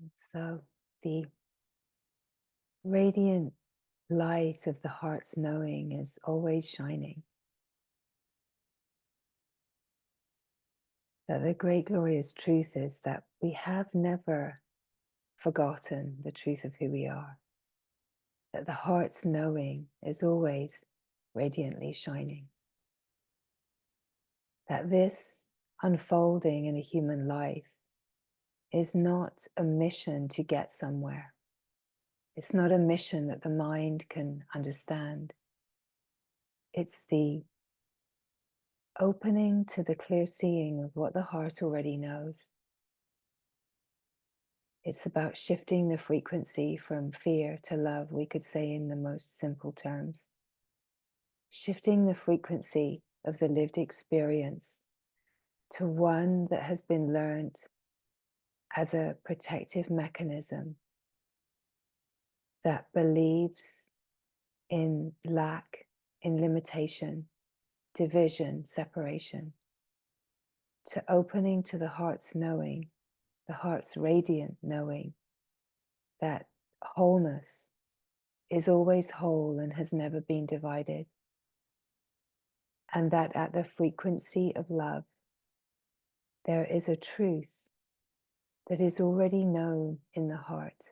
And so the radiant light of the heart's knowing is always shining. That the great glorious truth is that we have never forgotten the truth of who we are. That the heart's knowing is always radiantly shining. That this unfolding in a human life is not a mission to get somewhere. It's not a mission that the mind can understand. It's the opening to the clear seeing of what the heart already knows. It's about shifting the frequency from fear to love, we could say in the most simple terms. Shifting the frequency of the lived experience to one that has been learned as a protective mechanism that believes in lack, in limitation, division, separation, to opening to the heart's knowing, the heart's radiant knowing that wholeness is always whole and has never been divided. And that at the frequency of love, there is a truth that is already known in the heart.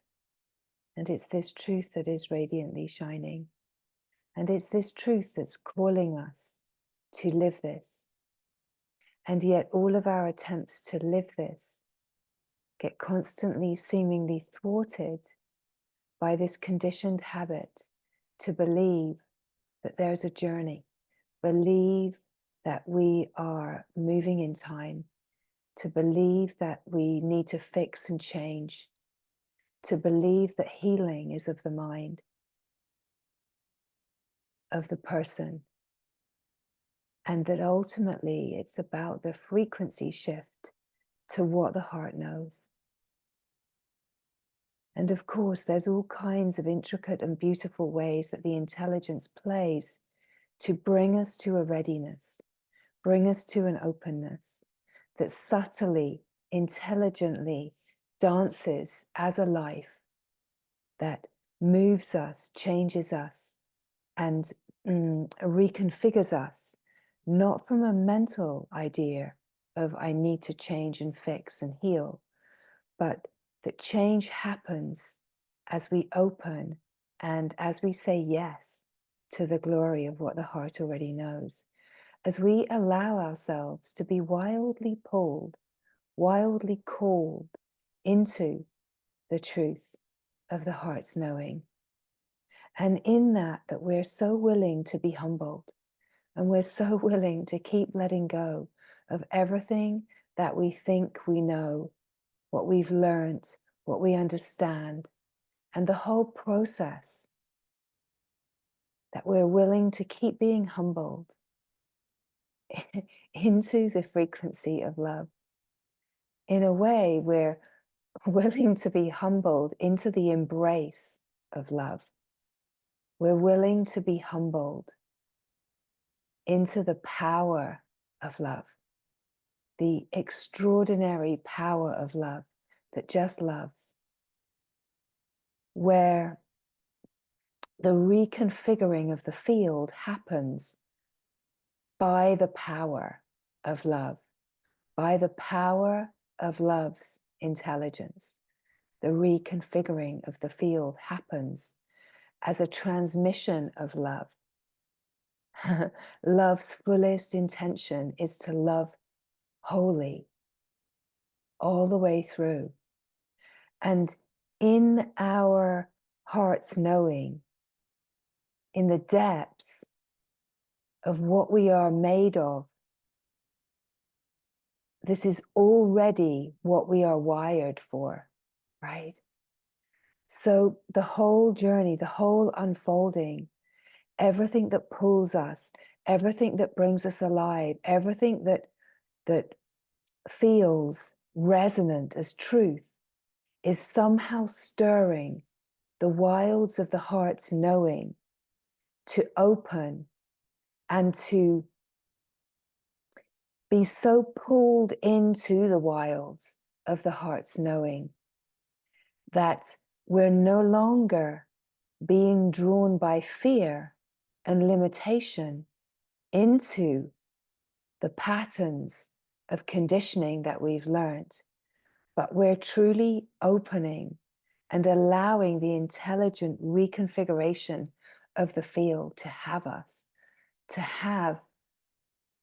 And it's this truth that is radiantly shining. And it's this truth that's calling us to live this. And yet all of our attempts to live this get constantly seemingly thwarted by this conditioned habit to believe that there's a journey, believe that we are moving in time, to believe that we need to fix and change, to believe that healing is of the mind, of the person, and that ultimately it's about the frequency shift to what the heart knows. And of course, there's all kinds of intricate and beautiful ways that the intelligence plays to bring us to a readiness, bring us to an openness that subtly, intelligently dances as a life that moves us, changes us, and reconfigures us, not from a mental idea of I need to change and fix and heal, but that change happens as we open and as we say yes to the glory of what the heart already knows, as we allow ourselves to be wildly pulled, wildly called into the truth of the heart's knowing. And in that we're so willing to be humbled, and we're so willing to keep letting go of everything that we think we know, what we've learned, what we understand, and the whole process, that we're willing to keep being humbled into the frequency of love. In a way, we're willing to be humbled into the embrace of love. We're willing to be humbled into the power of love, the extraordinary power of love that just loves, where the reconfiguring of the field happens by the power of love, by the power of love's intelligence. The reconfiguring of the field happens as a transmission of love. Love's fullest intention is to love wholly, all the way through. And in our heart's knowing, in the depths of what we are made of, this is already what we are wired for, right? So the whole journey, the whole unfolding, everything that pulls us, everything that brings us alive, everything that feels resonant as truth is somehow stirring the wilds of the heart's knowing to open and to be so pulled into the wilds of the heart's knowing that we're no longer being drawn by fear and limitation into the patterns of conditioning that we've learned, but we're truly opening and allowing the intelligent reconfiguration of the field to have us, to have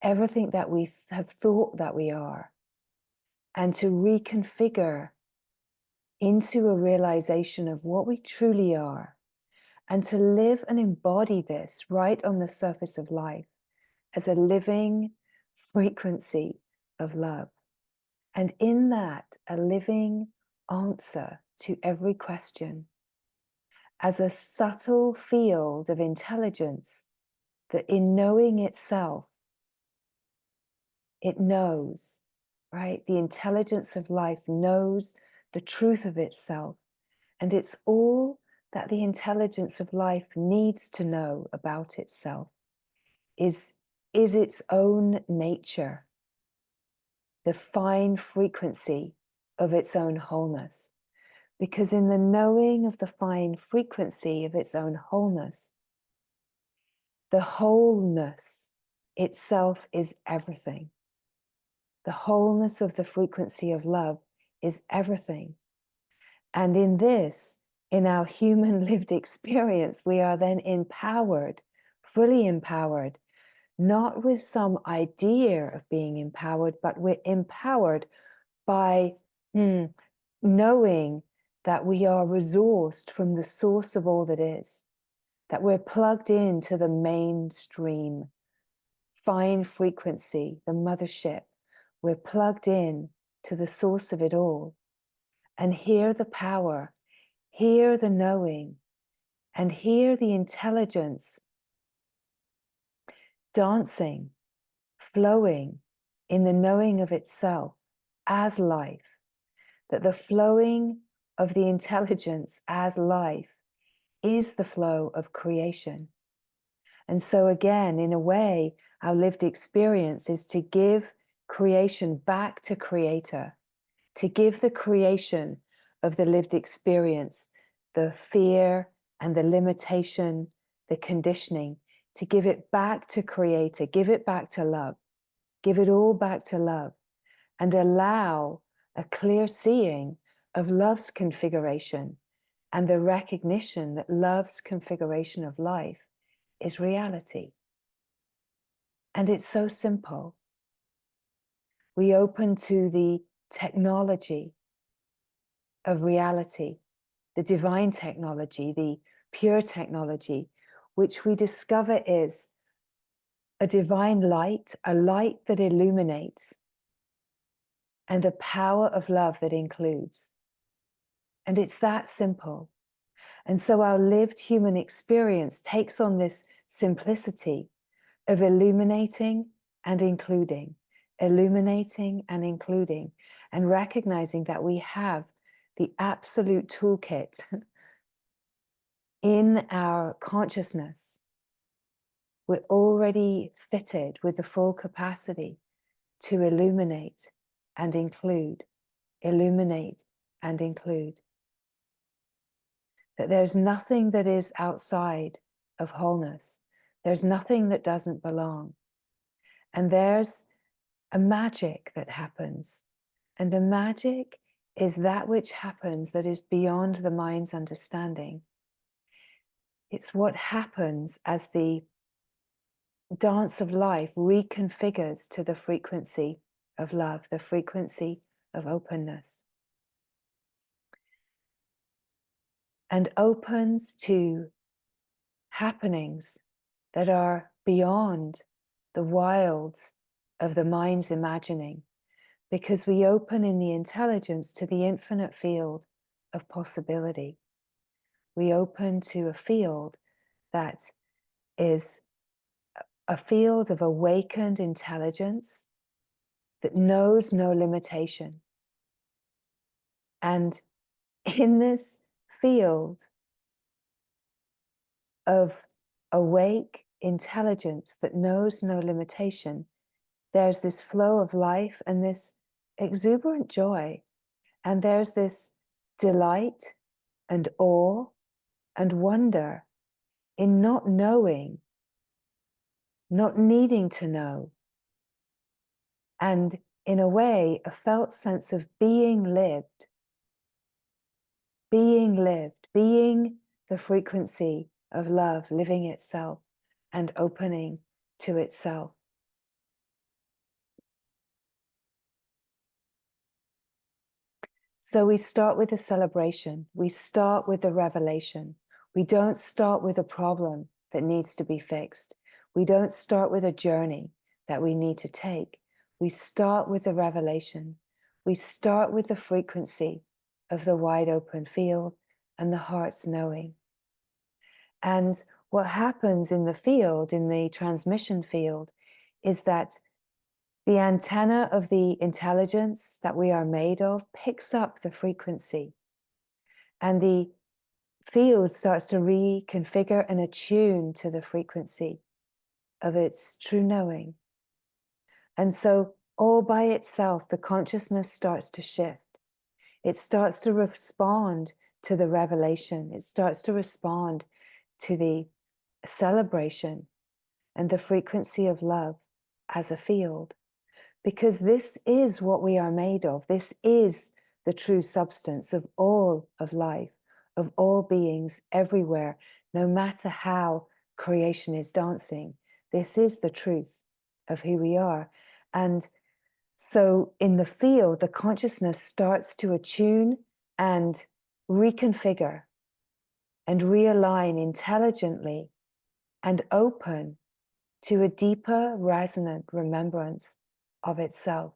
everything that we have thought that we are, and to reconfigure into a realization of what we truly are, and to live and embody this right on the surface of life as a living frequency of love. And in that, a living answer to every question, as a subtle field of intelligence that in knowing itself, it knows, right? The intelligence of life knows the truth of itself. And it's all that the intelligence of life needs to know about itself is its own nature, the fine frequency of its own wholeness. Because in the knowing of the fine frequency of its own wholeness, the wholeness itself is everything. The wholeness of the frequency of love is everything. And in this, in our human lived experience, we are then empowered, fully empowered, not with some idea of being empowered, but we're empowered by knowing that we are resourced from the source of all that is, that we're plugged into the mainstream, fine frequency, the mothership. We're plugged in to the source of it all, and hear the power, hear the knowing, and hear the intelligence dancing, flowing in the knowing of itself as life, that the flowing of the intelligence as life is the flow of creation. And so again, in a way, our lived experience is to give creation back to Creator, to give the creation of the lived experience, the fear and the limitation, the conditioning, to give it back to Creator, give it back to love, give it all back to love, and allow a clear seeing of love's configuration and the recognition that love's configuration of life is reality. And it's so simple. We open to the technology of reality, the divine technology, the pure technology, which we discover is a divine light, a light that illuminates, and a power of love that includes. And it's that simple. And so our lived human experience takes on this simplicity of illuminating and including, and recognizing that we have the absolute toolkit in our consciousness. We're already fitted with the full capacity to illuminate and include, illuminate and include. That there's nothing that is outside of wholeness. There's nothing that doesn't belong. And there's a magic that happens. And the magic is that which happens that is beyond the mind's understanding. It's what happens as the dance of life reconfigures to the frequency of love, the frequency of openness, and opens to happenings that are beyond the wilds of the mind's imagining, because we open in the intelligence to the infinite field of possibility. We open to a field that is a field of awakened intelligence that knows no limitation. And in this field of awake intelligence that knows no limitation, there's this flow of life and this exuberant joy. And there's this delight and awe and wonder in not knowing, not needing to know, and in a way, a felt sense of being lived, being the frequency of love living itself and opening to itself. So we start with a celebration. We start with the revelation. We don't start with a problem that needs to be fixed. We don't start with a journey that we need to take. We start with the revelation. We start with the frequency of the wide open field and the heart's knowing. And what happens in the field, in the transmission field, is that the antenna of the intelligence that we are made of picks up the frequency, and the field starts to reconfigure and attune to the frequency of its true knowing. And so all by itself, the consciousness starts to shift. It starts to respond to the revelation. It starts to respond to the celebration and the frequency of love as a field. Because this is what we are made of. This is the true substance of all of life, of all beings everywhere, no matter how creation is dancing. This is the truth of who we are. And so in the field, the consciousness starts to attune and reconfigure and realign intelligently and open to a deeper resonant remembrance of itself.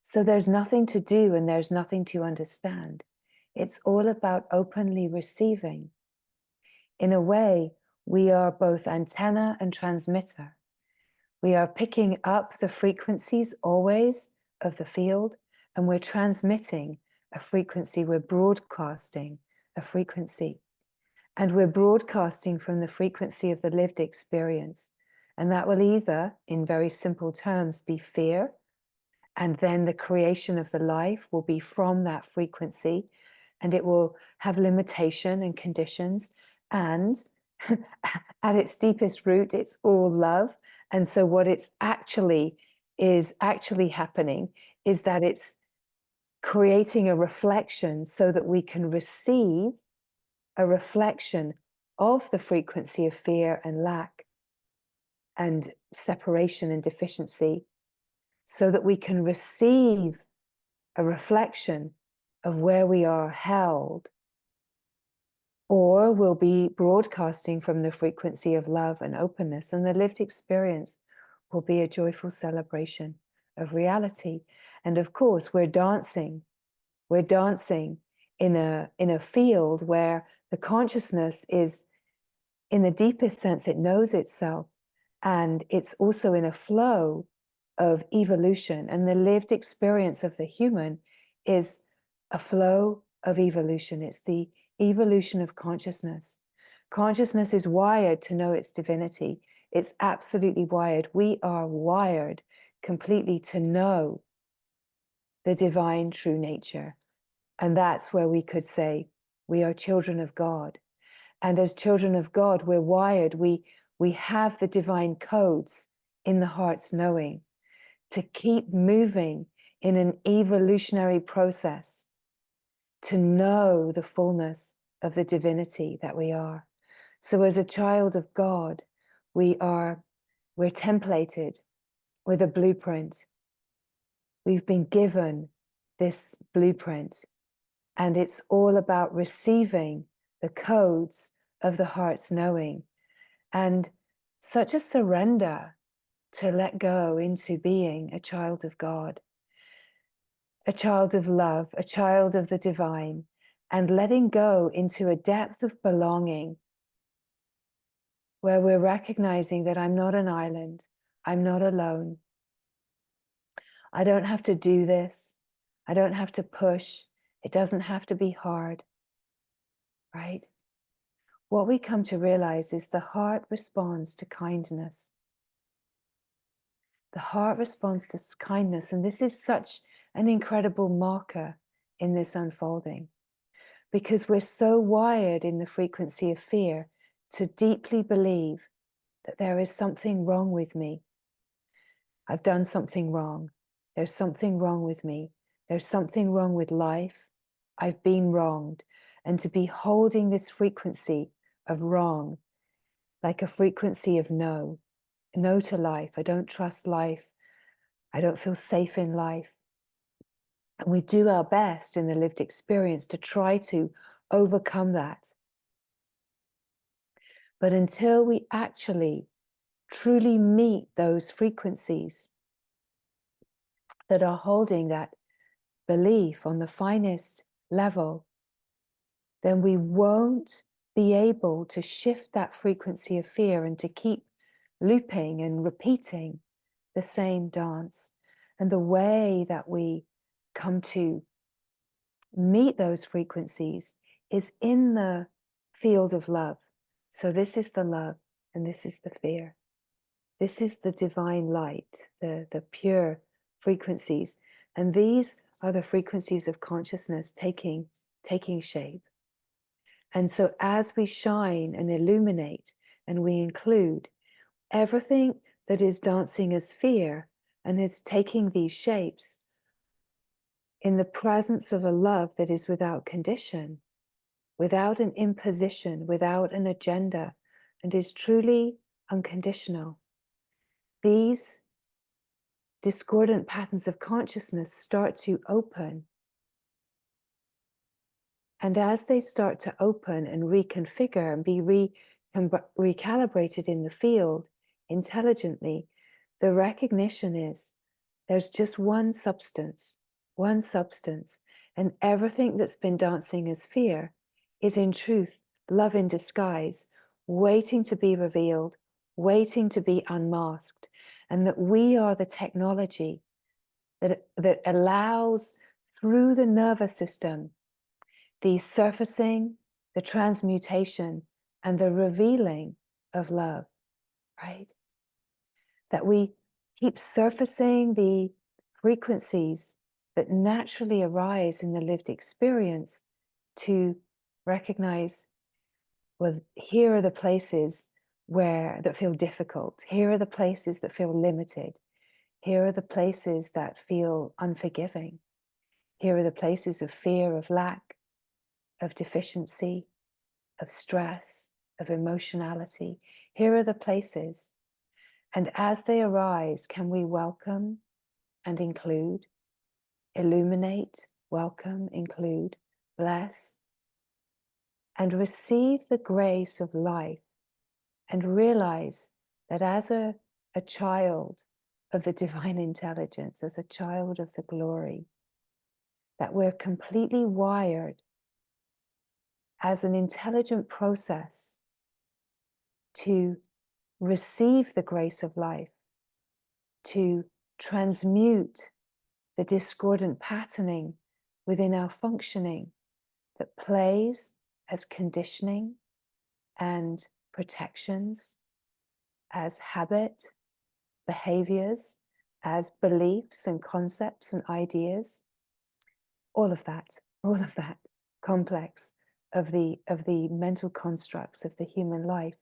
So there's nothing to do and there's nothing to understand. It's all about openly receiving. In a way, we are both antenna and transmitter. We are picking up the frequencies always of the field, and we're transmitting a frequency, we're broadcasting a frequency. And we're broadcasting from the frequency of the lived experience. And that will either, in very simple terms, be fear, and then the creation of the life will be from that frequency, and it will have limitation and conditions. And at its deepest root, it's all love. And so what it's actually happening is that it's creating a reflection so that we can receive a reflection of the frequency of fear and lack and separation and deficiency, so that we can receive a reflection of where we are held, or we'll be broadcasting from the frequency of love and openness, and the lived experience will be a joyful celebration of reality. And of course, we're dancing in a field where the consciousness is, in the deepest sense, it knows itself, and it's also in a flow of evolution. And the lived experience of the human is a flow of evolution. It's the evolution of consciousness. Consciousness is wired to know its divinity. It's absolutely wired. We are wired completely to know the divine true nature. And that's where we could say we are children of God. And as children of God, we're wired. We have the divine codes in the heart's knowing to keep moving in an evolutionary process, to know the fullness of the divinity that we are. So as a child of God, we're templated with a blueprint. We've been given this blueprint, and it's all about receiving the codes of the heart's knowing, and such a surrender to let go into being a child of God, a child of love, a child of the divine, and letting go into a depth of belonging where we're recognizing that I'm not an island, I'm not alone. I don't have to do this. I don't have to push. It doesn't have to be hard, right? What we come to realize is the heart responds to kindness. The heart responds to kindness, and this is such an incredible marker in this unfolding, because we're so wired in the frequency of fear to deeply believe that there is something wrong with me. I've done something wrong. There's something wrong with me. There's something wrong with life. I've been wronged. And to be holding this frequency of wrong, like a frequency of no to life. I don't trust life. I don't feel safe in life. And we do our best in the lived experience to try to overcome that. But until we actually truly meet those frequencies that are holding that belief on the finest level, then we won't be able to shift that frequency of fear and to keep looping and repeating the same dance. And the way that we come to meet those frequencies is in the field of love. So this is the love and this is the fear. This is the divine light, the pure frequencies. And these are the frequencies of consciousness taking shape. And so as we shine and illuminate and we include everything that is dancing as fear and is taking these shapes in the presence of a love that is without condition, without an imposition, without an agenda, and is truly unconditional. These discordant patterns of consciousness start to open. And as they start to open and reconfigure and be recalibrated in the field intelligently, the recognition is there's just one substance, and everything that's been dancing as fear is in truth love in disguise, waiting to be revealed, waiting to be unmasked, and that we are the technology that allows through the nervous system the surfacing, the transmutation, and the revealing of love, right? That we keep surfacing the frequencies that naturally arise in the lived experience to recognize, well, here are the places that feel difficult. Here are the places that feel limited. Here are the places that feel unforgiving. Here are the places of fear, of lack, of deficiency, of stress, of emotionality. Here are the places. And as they arise, can we welcome and include, illuminate, welcome, include, bless, and receive the grace of life and realize that as a child of the divine intelligence, as a child of the glory, that we're completely wired as an intelligent process to receive the grace of life, to transmute the discordant patterning within our functioning that plays as conditioning and protections, as habit, behaviors, as beliefs and concepts and ideas, all of that complex of the mental constructs of the human life,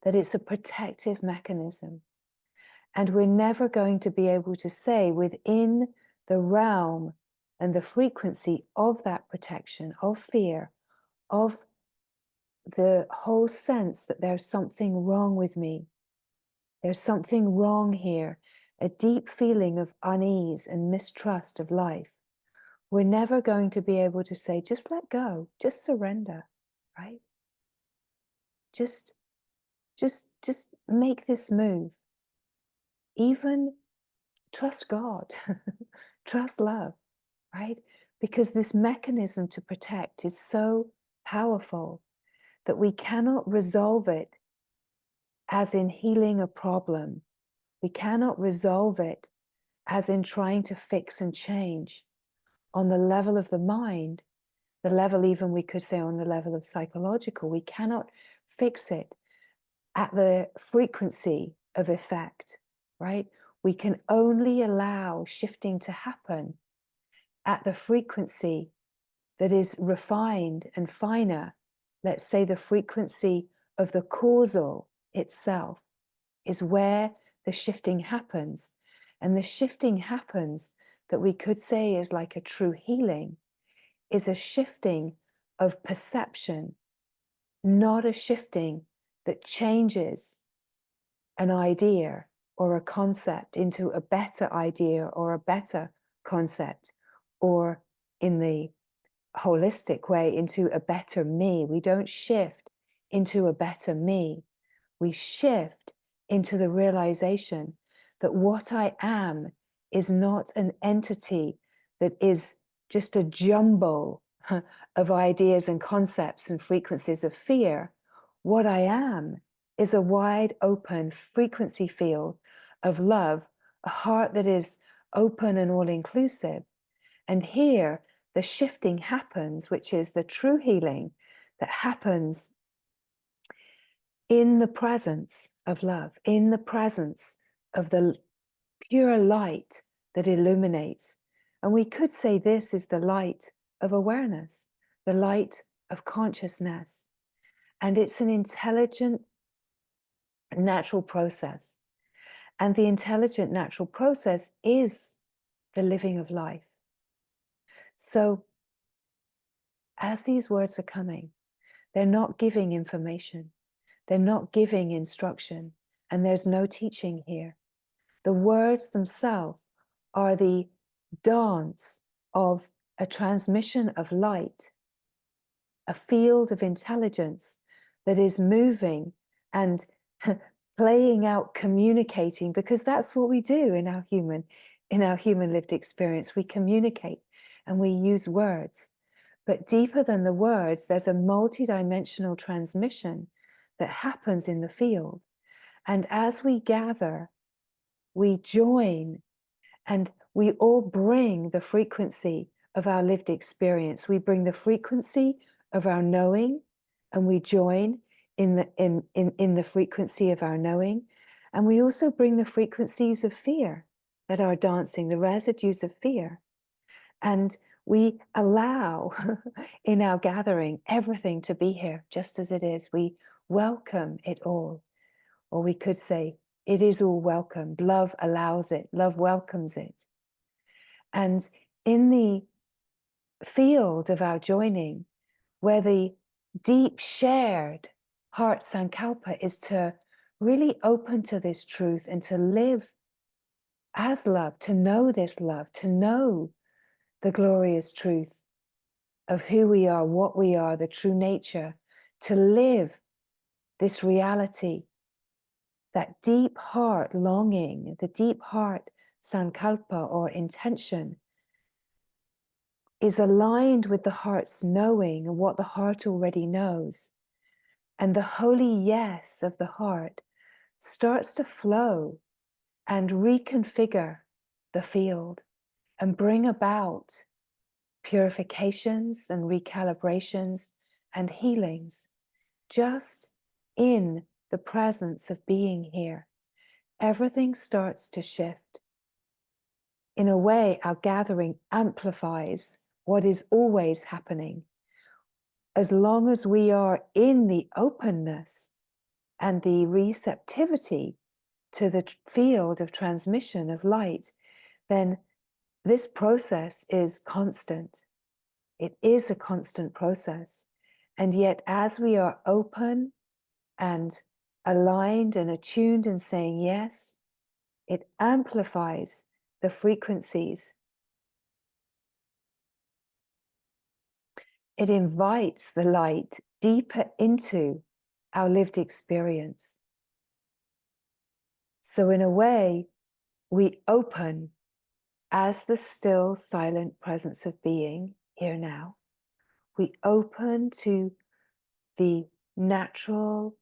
that it's a protective mechanism. And we're never going to be able to say within the realm and the frequency of that protection, of fear, of the whole sense that there's something wrong with me. There's something wrong here, a deep feeling of unease and mistrust of life. We're never going to be able to say, just let go, just surrender, right? Just make this move. Even trust God, trust love, right? Because this mechanism to protect is so powerful that we cannot resolve it as in healing a problem. We cannot resolve it as in trying to fix and change on the level of the mind, the level even we could say on the level of psychological. We cannot fix it at the frequency of effect, right? We can only allow shifting to happen at the frequency that is refined and finer, let's say the frequency of the causal itself, is where the shifting happens. And the shifting happens that we could say is like a true healing, is a shifting of perception, not a shifting that changes an idea or a concept into a better idea or a better concept, or in the holistic way, into a better me. We don't shift into a better me. We shift into the realization that what I am is not an entity that is just a jumble of ideas and concepts and frequencies of fear. What I am is a wide open frequency field of love, a heart that is open and all-inclusive. And here, the shifting happens, which is the true healing that happens in the presence of love, in the presence of the pure light that illuminates. And we could say this is the light of awareness, the light of consciousness. And it's an intelligent, natural process. And the intelligent, natural process is the living of life. So as these words are coming, they're not giving information. They're not giving instruction, and there's no teaching here. The words themselves are the dance of a transmission of light, a field of intelligence that is moving and playing out, communicating, because that's what we do in our human lived experience. We communicate and we use words. But deeper than the words, there's a multidimensional transmission that happens in the field. And as we gather, we join, and we all bring the frequency of our lived experience. We bring the frequency of our knowing, and we join in the frequency of our knowing. And we also bring the frequencies of fear that are dancing, the residues of fear. And we allow in our gathering everything to be here just as it is. We welcome it all. Or we could say, it is all welcomed. Love allows it. Love welcomes it. And in the field of our joining, where the deep shared heart sankalpa is to really open to this truth and to live as love, to know this love, to know the glorious truth of who we are, what we are, the true nature, to live this reality, that deep heart longing, the deep heart sankalpa or intention is aligned with the heart's knowing and what the heart already knows. And the holy yes of the heart starts to flow and reconfigure the field and bring about purifications and recalibrations and healings just in the presence of being here. Everything starts to shift. In a way, our gathering amplifies what is always happening. As long as we are in the openness and the receptivity to the field of transmission of light, then this process is constant. It is a constant process. And yet, as we are open and aligned and attuned and saying yes, it amplifies the frequencies. It invites the light deeper into our lived experience. So in a way, we open as the still, silent presence of being here now. We open to the natural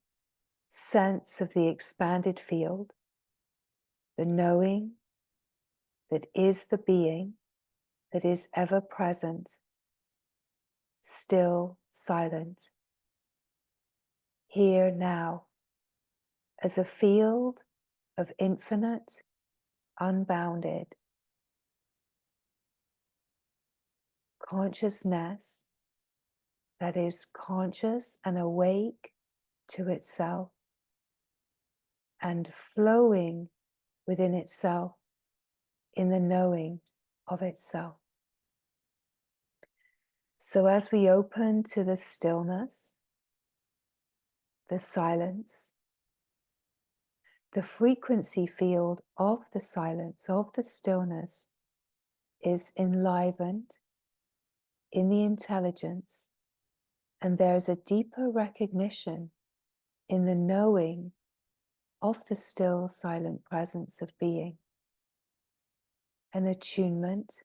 sense of the expanded field, the knowing that is the being that is ever present, still, silent, here now, as a field of infinite, unbounded, consciousness that is conscious and awake to itself and flowing within itself in the knowing of itself. So as we open to the stillness, the silence, the frequency field of the silence, of the stillness, is enlivened in the intelligence, and there's a deeper recognition in the knowing of the still, silent presence of being. An attunement,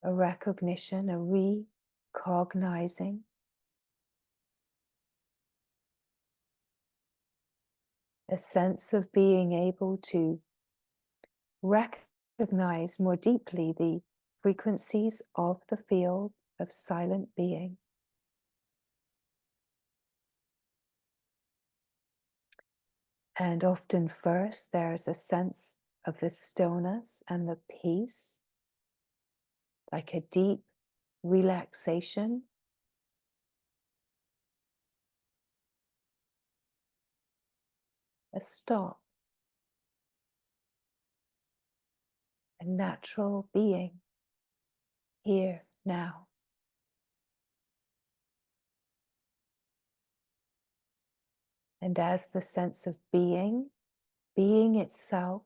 a recognition, a recognizing, a sense of being able to recognize more deeply the frequencies of the field of silent being. And often first there's a sense of the stillness and the peace, like a deep relaxation. A stop, a natural being, here, now. And as the sense of being itself,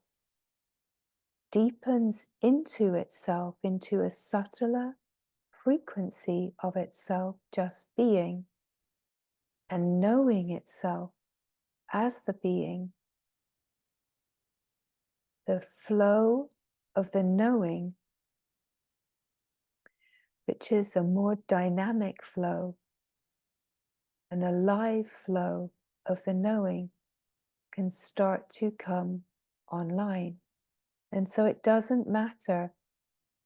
deepens into itself, into a subtler frequency of itself just being, and knowing itself as the being, the flow of the knowing, which is a more dynamic flow, an alive flow of the knowing, can start to come online. And so it doesn't matter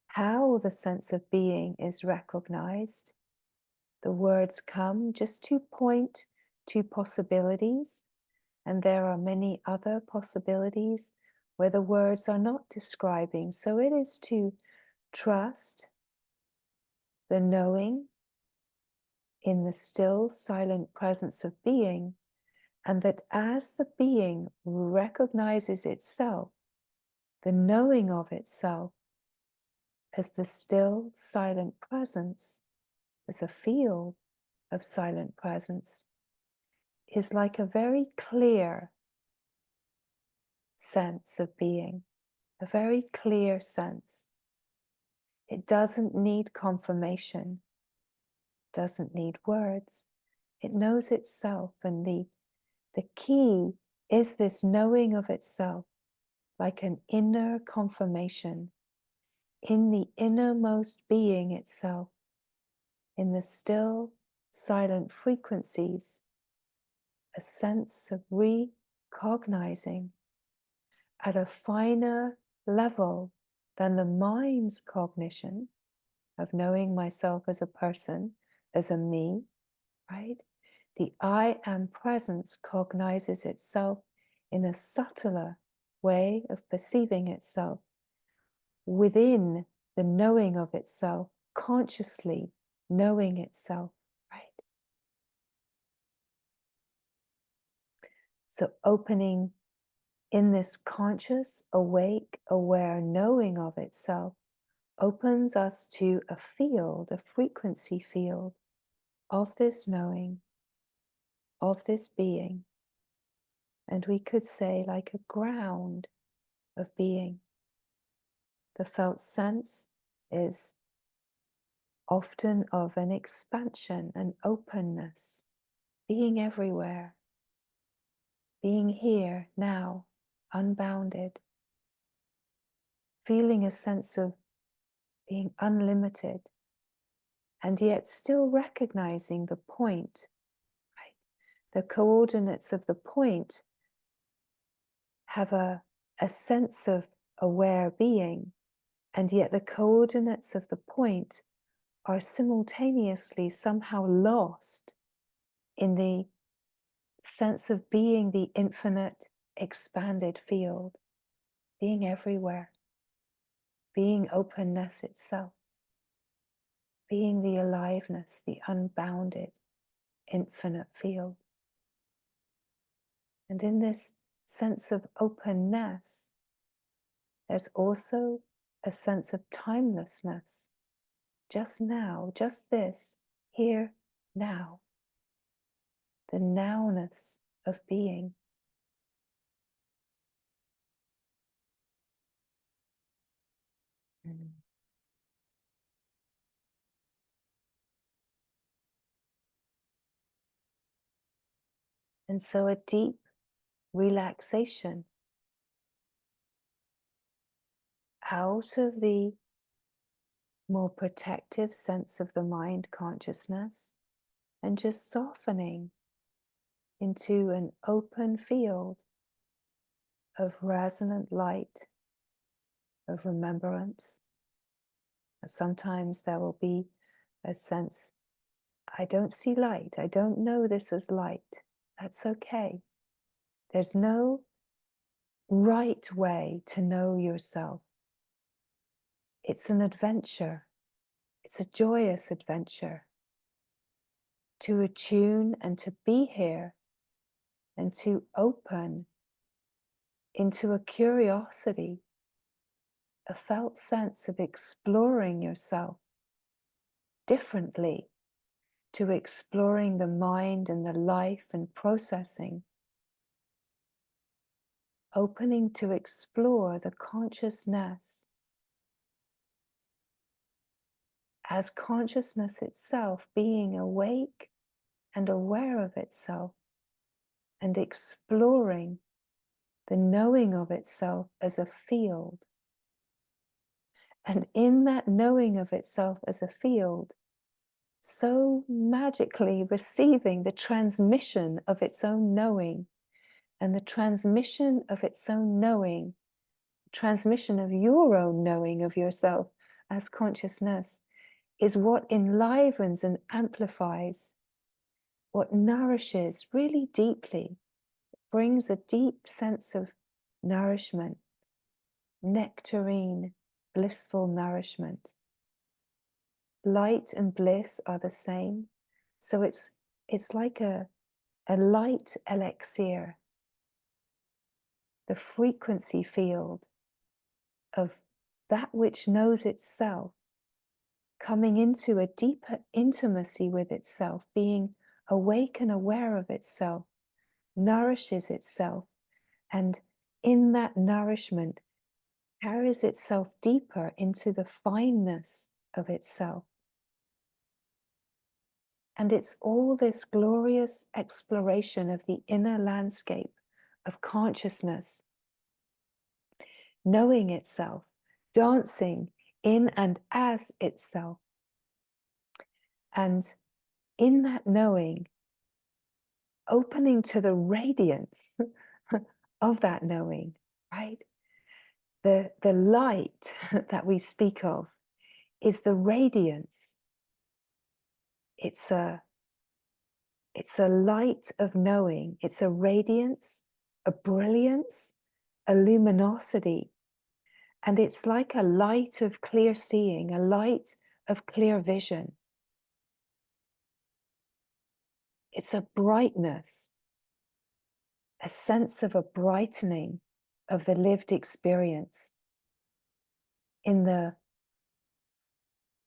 how the sense of being is recognized. The words come just to point to possibilities, and there are many other possibilities where the words are not describing. So it is to trust the knowing in the still, silent presence of being, and that as the being recognizes itself, the knowing of itself as the still, silent presence, as a field of silent presence, is like a very clear sense of being, a very clear sense. It doesn't need confirmation, doesn't need words. It knows itself, and the key is this knowing of itself, like an inner confirmation in the innermost being itself, in the still, silent frequencies, a sense of recognizing at a finer level than the mind's cognition of knowing myself as a person, as a me, right? The I am presence cognizes itself in a subtler way of perceiving itself within the knowing of itself, consciously knowing itself, right? So opening in this conscious, awake, aware knowing of itself opens us to a field, a frequency field of this knowing, of this being. And we could say like a ground of being. The felt sense is often of an expansion, an openness, being everywhere, being here, now, unbounded, feeling a sense of being unlimited, and yet still recognizing the point, right? The coordinates of the point have a sense of aware being, and yet the coordinates of the point are simultaneously somehow lost in the sense of being the infinite expanded field, being everywhere, being openness itself. being the aliveness, the unbounded, infinite field. And in this sense of openness, there's also a sense of timelessness. Just now, just this, here, now. The nowness of being. Mm. And so a deep relaxation out of the more protective sense of the mind consciousness, and just softening into an open field of resonant light, of remembrance. Sometimes there will be a sense, I don't see light, I don't know this as light. That's okay. There's no right way to know yourself. It's an adventure. It's a joyous adventure to attune and to be here and to open into a curiosity, a felt sense of exploring yourself differently, to exploring the mind and the life and processing, opening to explore the consciousness as consciousness itself, being awake and aware of itself, and exploring the knowing of itself as a field. And in that knowing of itself as a field, so magically receiving the transmission of its own knowing, and the transmission of its own knowing, transmission of your own knowing of yourself as consciousness, is what enlivens and amplifies, what nourishes really deeply, brings a deep sense of nourishment, nectarine, blissful nourishment. Light and bliss are the same. So it's like a light elixir, the frequency field of that which knows itself, coming into a deeper intimacy with itself, being awake and aware of itself, nourishes itself, and in that nourishment carries itself deeper into the fineness of itself. And it's all this glorious exploration of the inner landscape of consciousness, knowing itself, dancing in and as itself. And in that knowing, opening to the radiance of that knowing, right? The light that we speak of is the radiance. It's a light of knowing. It's a radiance, a brilliance, a luminosity. And it's like a light of clear seeing, a light of clear vision. It's a brightness, a sense of a brightening of the lived experience, in the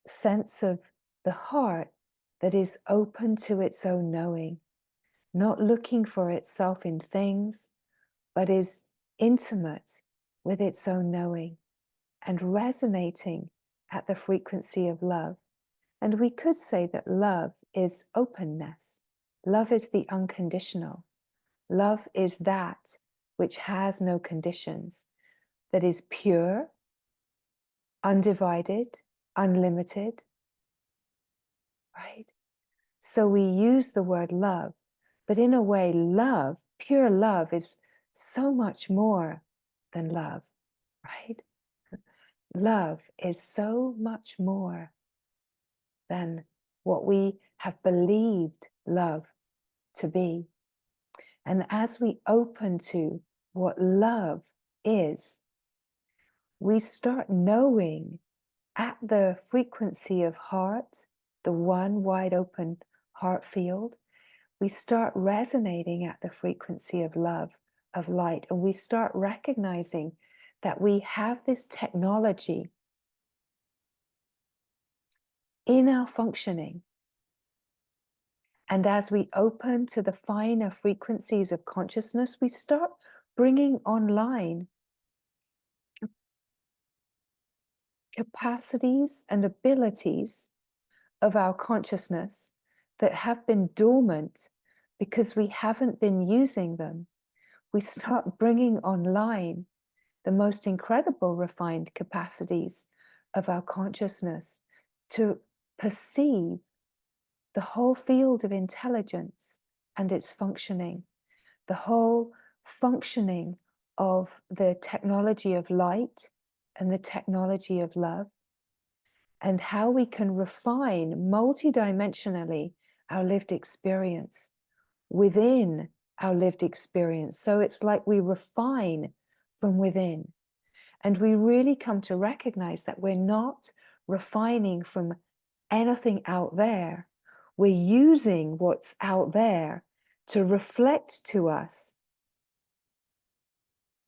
sense of the heart that is open to its own knowing, not looking for itself in things, but is intimate with its own knowing and resonating at the frequency of love. And we could say that love is openness. Love is the unconditional. Love is that which has no conditions, that is pure, undivided, unlimited, right? So we use the word love, but in a way, love, pure love, is so much more than love, right? Love is so much more than what we have believed love to be. And as we open to what love is, we start knowing at the frequency of heart the one wide open heart field, we start resonating at the frequency of love, of light, and we start recognizing that we have this technology in our functioning. And as we open to the finer frequencies of consciousness, we start bringing online capacities and abilities of our consciousness that have been dormant because we haven't been using them. We start bringing online the most incredible refined capacities of our consciousness to perceive the whole field of intelligence and its functioning, the whole functioning of the technology of light and the technology of love, and how we can refine multidimensionally our lived experience within our lived experience. So it's like we refine from within. And we really come to recognize that we're not refining from anything out there. We're using what's out there to reflect to us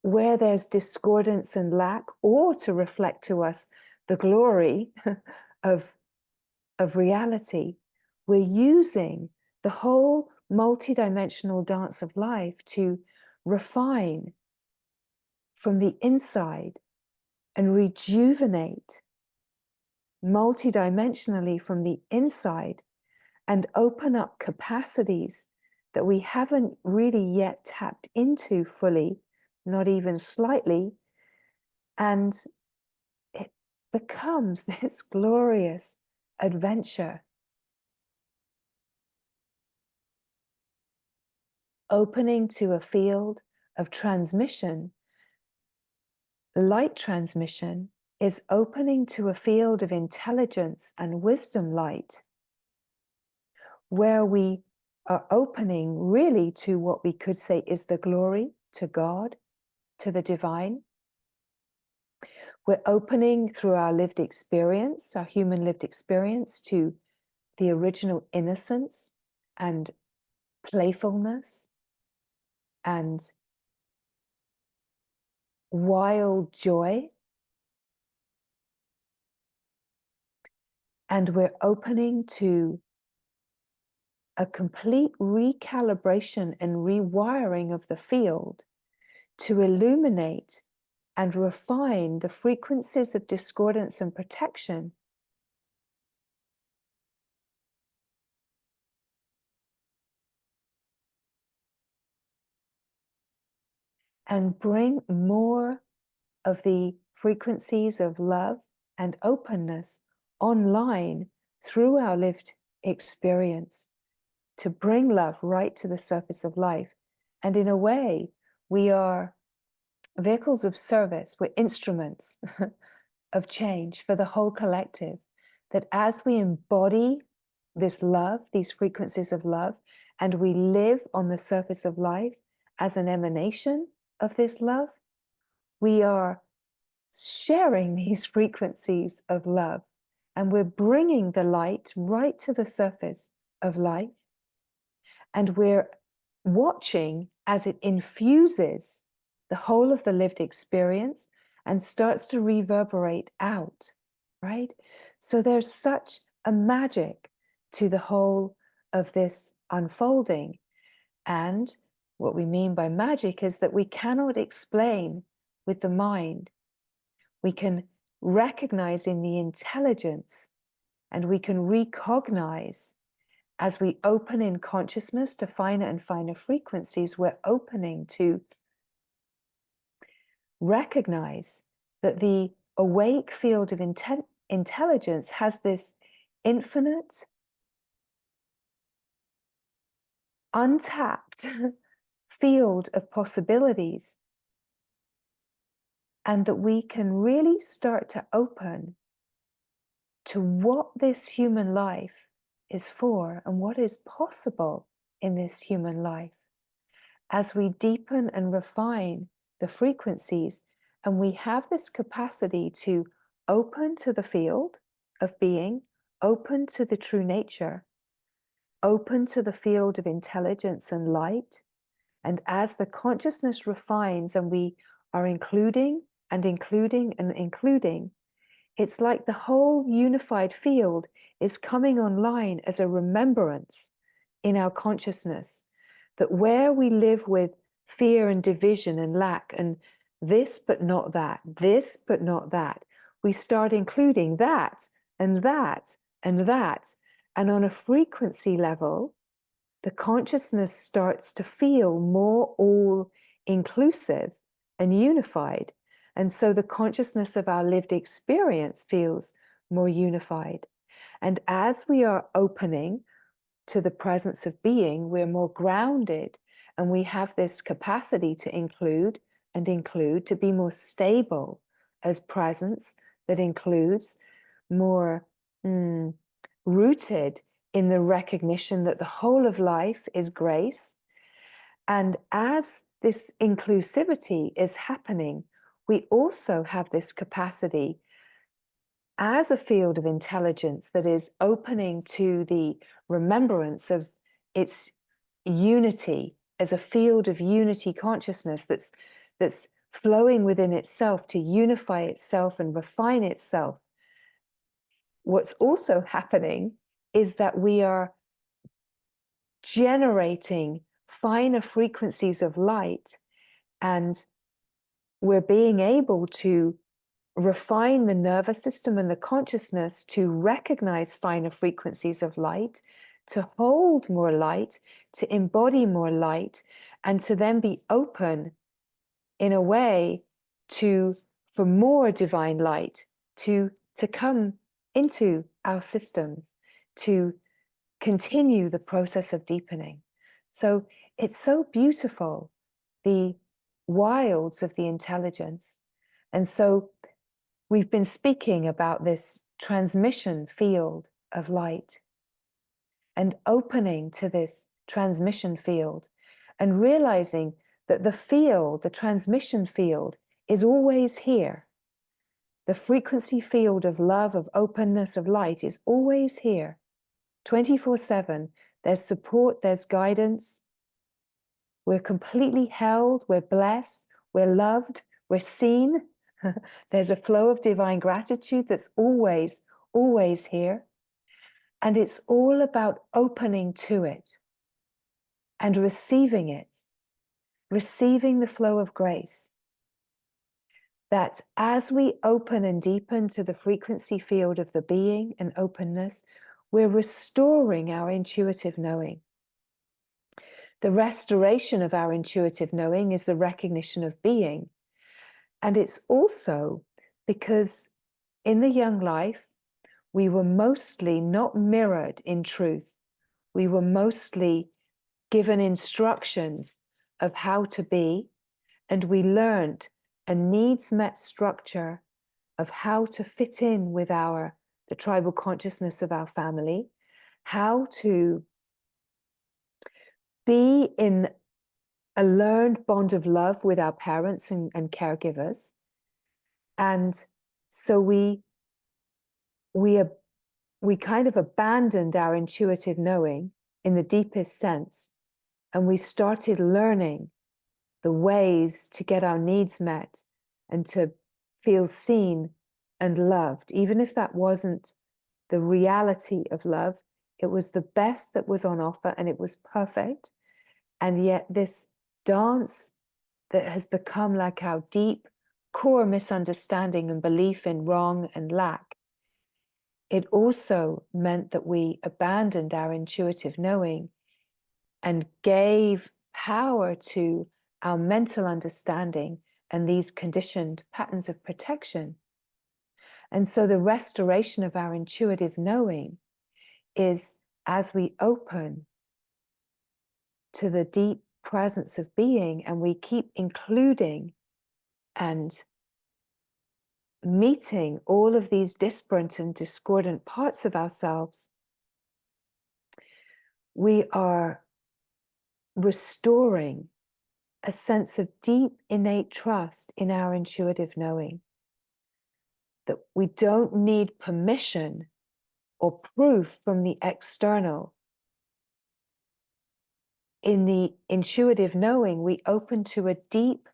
where there's discordance and lack, or to reflect to us the glory of reality. We're using the whole multidimensional dance of life to refine from the inside and rejuvenate multidimensionally from the inside, and open up capacities that we haven't really yet tapped into fully, not even slightly. And it becomes this glorious adventure, opening to a field of transmission. Light transmission is opening to a field of intelligence and wisdom light, where we are opening really to what we could say is the glory, to God, to the divine. We're opening through our lived experience, our human lived experience, to the original innocence and playfulness and wild joy. And we're opening to a complete recalibration and rewiring of the field to illuminate and refine the frequencies of discordance and protection, and bring more of the frequencies of love and openness online through our lived experience, to bring love right to the surface of life. And in a way, we are vehicles of service, we're instruments of change for the whole collective. That as we embody this love, these frequencies of love, and we live on the surface of life as an emanation of this love, we are sharing these frequencies of love, and we're bringing the light right to the surface of life, and we're watching as it infuses the whole of the lived experience and starts to reverberate out, right? So there's such a magic to the whole of this unfolding. And what we mean by magic is that we cannot explain with the mind. We can recognize in the intelligence, and we can recognize as we open in consciousness to finer and finer frequencies. We're opening to recognize that the awake field of intelligence has this infinite, untapped field of possibilities, and that we can really start to open to what this human life is for and what is possible in this human life as we deepen and refine the frequencies. And we have this capacity to open to the field of being, open to the true nature, open to the field of intelligence and light. And as the consciousness refines and we are including and including and including, it's like the whole unified field is coming online as a remembrance in our consciousness that where we live with fear and division and lack and this but not that, this but not that, we start including that and that and that. And on a frequency level, the consciousness starts to feel more all-inclusive and unified. And so the consciousness of our lived experience feels more unified. And as we are opening to the presence of being, we're more grounded, and we have this capacity to include and include, to be more stable as presence that includes, more rooted in the recognition that the whole of life is grace. And as this inclusivity is happening, we also have this capacity as a field of intelligence that is opening to the remembrance of its unity as a field of unity consciousness that's flowing within itself to unify itself and refine itself. What's also happening is that we are generating finer frequencies of light, and we're being able to refine the nervous system and the consciousness to recognize finer frequencies of light, to hold more light, to embody more light, and to then be open in a way for more divine light to come into our systems, to continue the process of deepening. So it's so beautiful, the wilds of the intelligence. And so we've been speaking about this transmission field of light and opening to this transmission field and realizing that the field, the transmission field, is always here. The frequency field of love, of openness, of light is always here, 24/7. There's support, there's guidance. We're completely held, we're blessed, we're loved, we're seen. There's a flow of divine gratitude that's always, always here. And it's all about opening to it and receiving it, receiving the flow of grace. That as we open and deepen to the frequency field of the being and openness, we're restoring our intuitive knowing. The restoration of our intuitive knowing is the recognition of being. And it's also because in the young life, we were mostly not mirrored in truth. We were mostly given instructions of how to be, and we learned a needs-met structure of how to fit in with the tribal consciousness of our family, how to be in a learned bond of love with our parents and caregivers. And so we kind of abandoned our intuitive knowing in the deepest sense, and we started learning the ways to get our needs met and to feel seen and loved. Even if that wasn't the reality of love, it was the best that was on offer and it was perfect. And yet this dance that has become like our deep core misunderstanding and belief in wrong and lack, it also meant that we abandoned our intuitive knowing and gave power to our mental understanding and these conditioned patterns of protection. And so the restoration of our intuitive knowing is as we open to the deep presence of being and we keep including and meeting all of these disparate and discordant parts of ourselves, we are restoring a sense of deep innate trust in our intuitive knowing, that we don't need permission or proof from the external. In the intuitive knowing, we open to a deep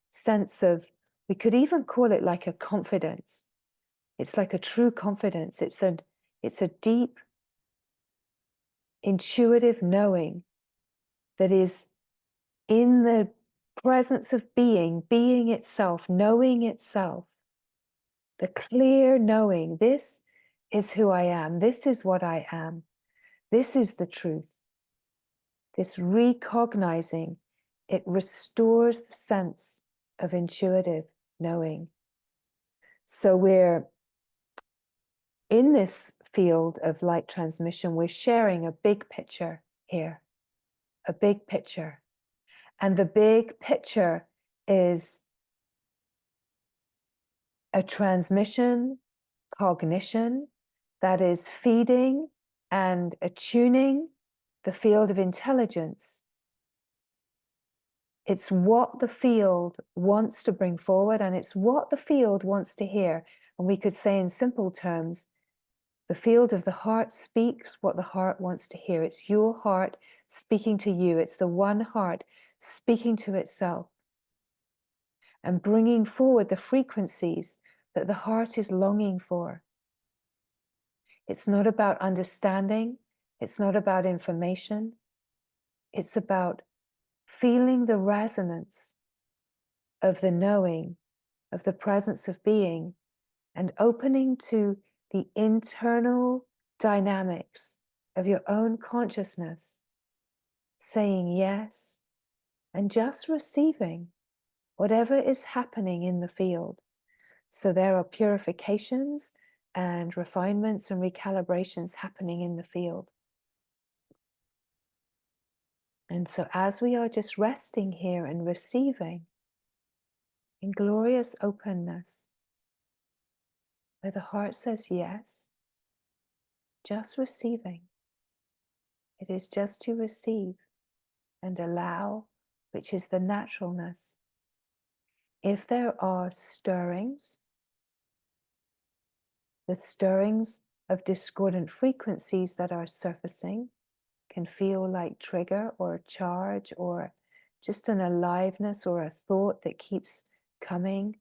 sense of, we could even call it like a confidence. It's like a true confidence. It's a deep intuitive knowing that is in the presence of being itself, knowing itself. The clear knowing, this is who I am, this is what I am, this is the truth. This recognizing, it restores the sense of intuitive knowing. So we're in this field of light transmission, we're sharing a big picture here, a big picture. And the big picture is a transmission, cognition that is feeding and attuning the field of intelligence. It's what the field wants to bring forward, and it's what the field wants to hear. And we could say in simple terms, the field of the heart speaks what the heart wants to hear. It's your heart speaking to you. It's the one heart speaking to itself and bringing forward the frequencies that the heart is longing for. It's not about understanding. It's not about information. It's about feeling the resonance of the knowing, of the presence of being, and opening to the internal dynamics of your own consciousness, saying yes, and just receiving whatever is happening in the field. So there are purifications and refinements and recalibrations happening in the field. And so as we are just resting here and receiving in glorious openness, where the heart says yes, just receiving. It is just to receive and allow, which is the naturalness. If there are stirrings, the stirrings of discordant frequencies that are surfacing can feel like trigger or a charge or just an aliveness or a thought that keeps coming.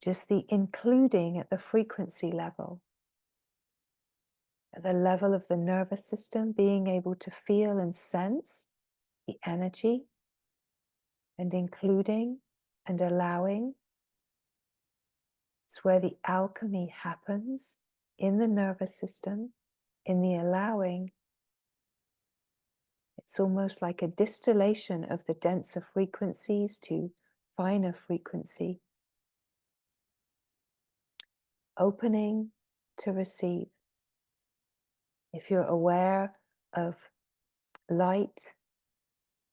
Just the including at the frequency level, at the level of the nervous system, being able to feel and sense the energy and including and allowing. It's where the alchemy happens in the nervous system, in the allowing. It's almost like a distillation of the denser frequencies to finer frequency. Opening to receive. If you're aware of light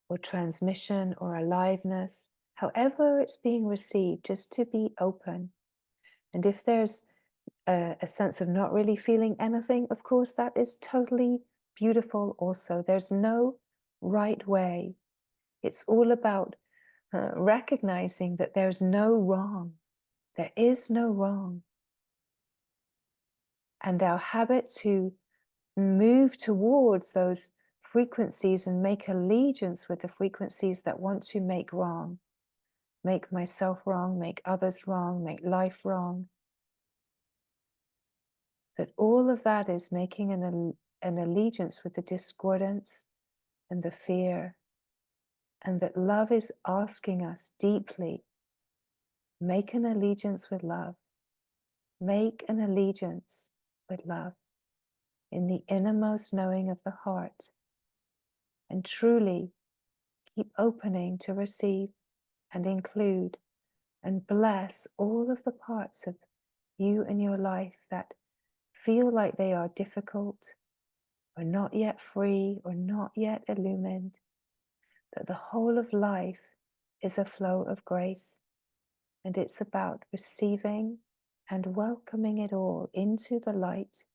or transmission or aliveness, however it's being received, just to be open. And if there's a sense of not really feeling anything, of course, that is totally beautiful also. There's no right way. It's all about recognizing that there's no wrong. There is no wrong. And our habit to move towards those frequencies and make allegiance with the frequencies that want to make wrong, make myself wrong, make others wrong, make life wrong. That all of that is making an allegiance with the discordance and the fear, and that love is asking us deeply, make an allegiance with love. Make an allegiance with love in the innermost knowing of the heart, and truly keep opening to receive and include and bless all of the parts of you and your life that feel like they are difficult or not yet free or not yet illumined, that the whole of life is a flow of grace, and it's about receiving and welcoming it all into the light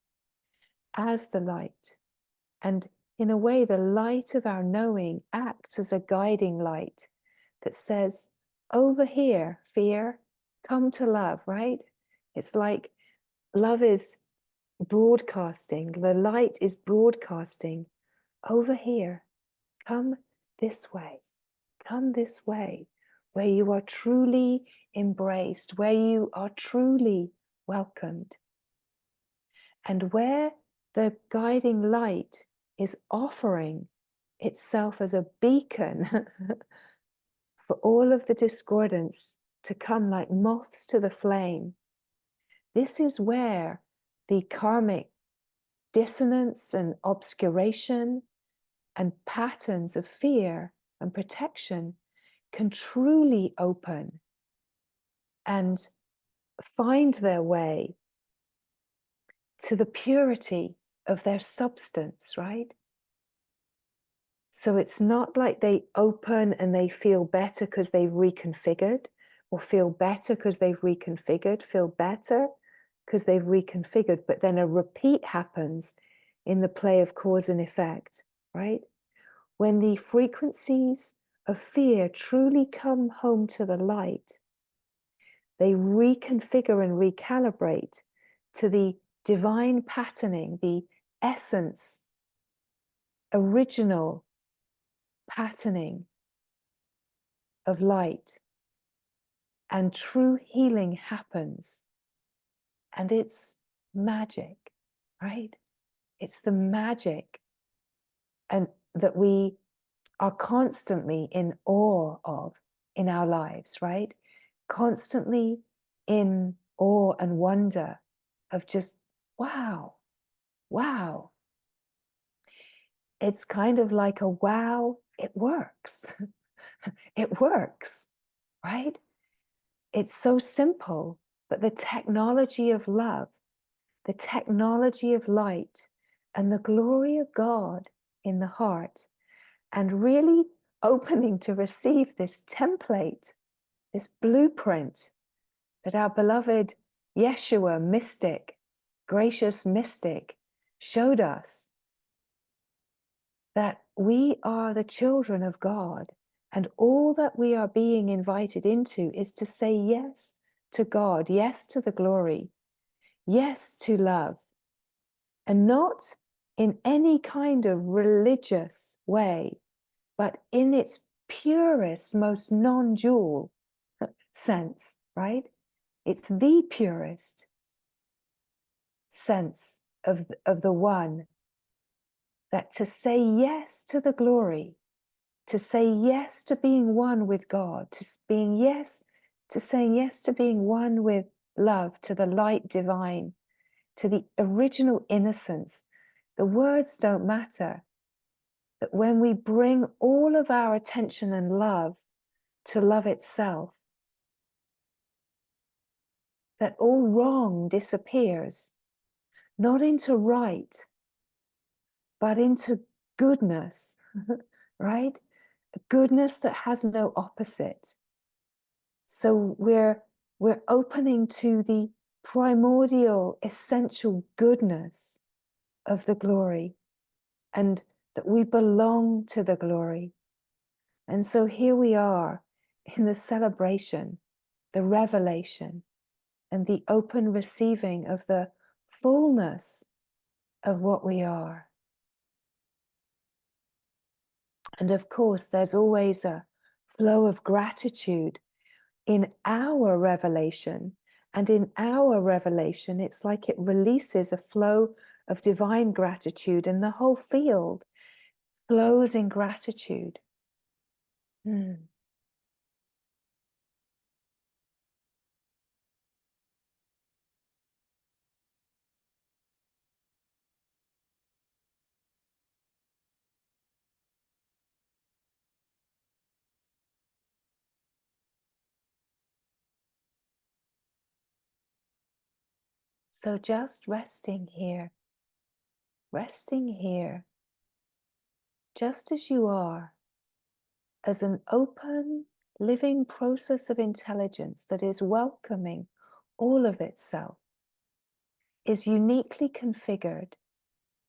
as the light. And in a way, the light of our knowing acts as a guiding light that says, over here, fear, come to love, right? It's like Love is broadcasting. The light is broadcasting over here. Come this way. Come this way, where you are truly embraced, where you are truly welcomed, and where the guiding light is offering itself as a beacon for all of the discordance to come like moths to the flame. This is where the karmic dissonance and obscuration and patterns of fear and protection can truly open and find their way to the purity of their substance, right? So it's not like they open and they feel better because they've reconfigured, or feel better because they've reconfigured, feel better because they've reconfigured, but then a repeat happens in the play of cause and effect, right? When the frequencies of fear truly come home to the light, they reconfigure and recalibrate to the divine patterning, the essence, original patterning of light, and true healing happens. And it's magic, right? It's the magic, and that we are constantly in awe of in our lives, right? Constantly in awe and wonder of just, wow, wow. It's kind of like a wow, it works. It works, right? It's so simple, but the technology of love, the technology of light, and the glory of God in the heart, and really opening to receive this template, this blueprint that our beloved Yeshua mystic, gracious mystic, showed us, that we are the children of God, and all that we are being invited into is to say yes to God, yes to the glory, yes to love, and not in any kind of religious way, but in its purest, most non-dual sense, right? It's the purest sense of the one, that to say yes to the glory, to say yes to being one with God, to saying yes to being one with love, to the light divine, to the original innocence. The words don't matter. That when we bring all of our attention and love to love itself, that all wrong disappears, not into right, but into goodness, right? A goodness that has no opposite. So we're opening to the primordial, essential goodness of the glory, and that we belong to the glory. And so here we are in the celebration, the revelation, and the open receiving of the fullness of what we are. And of course, there's always a flow of gratitude in our revelation. And in our revelation, it's like it releases a flow of divine gratitude, and the whole field flows in gratitude. So just resting here, just as you are, as an open, living process of intelligence that is welcoming all of itself, is uniquely configured,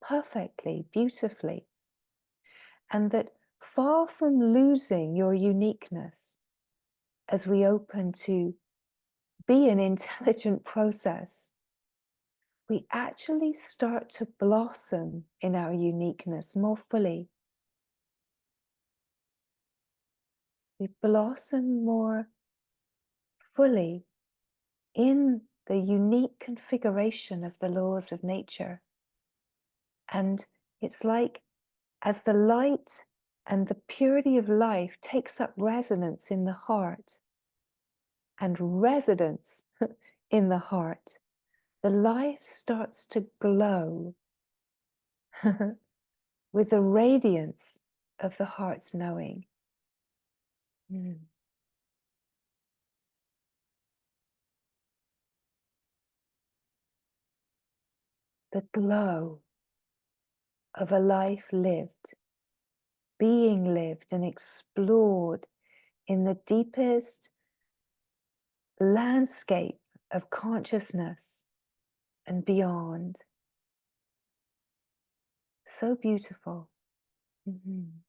perfectly, beautifully, and that far from losing your uniqueness, as we open to be an intelligent process we actually start to blossom in our uniqueness more fully. We blossom more fully in the unique configuration of the laws of nature. And it's like as the light and the purity of life takes up resonance in the heart and residence in the heart, the life starts to glow with the radiance of the heart's knowing. Mm. The glow of a life lived, being lived and explored in the deepest landscape of consciousness and beyond. So beautiful. Mhm.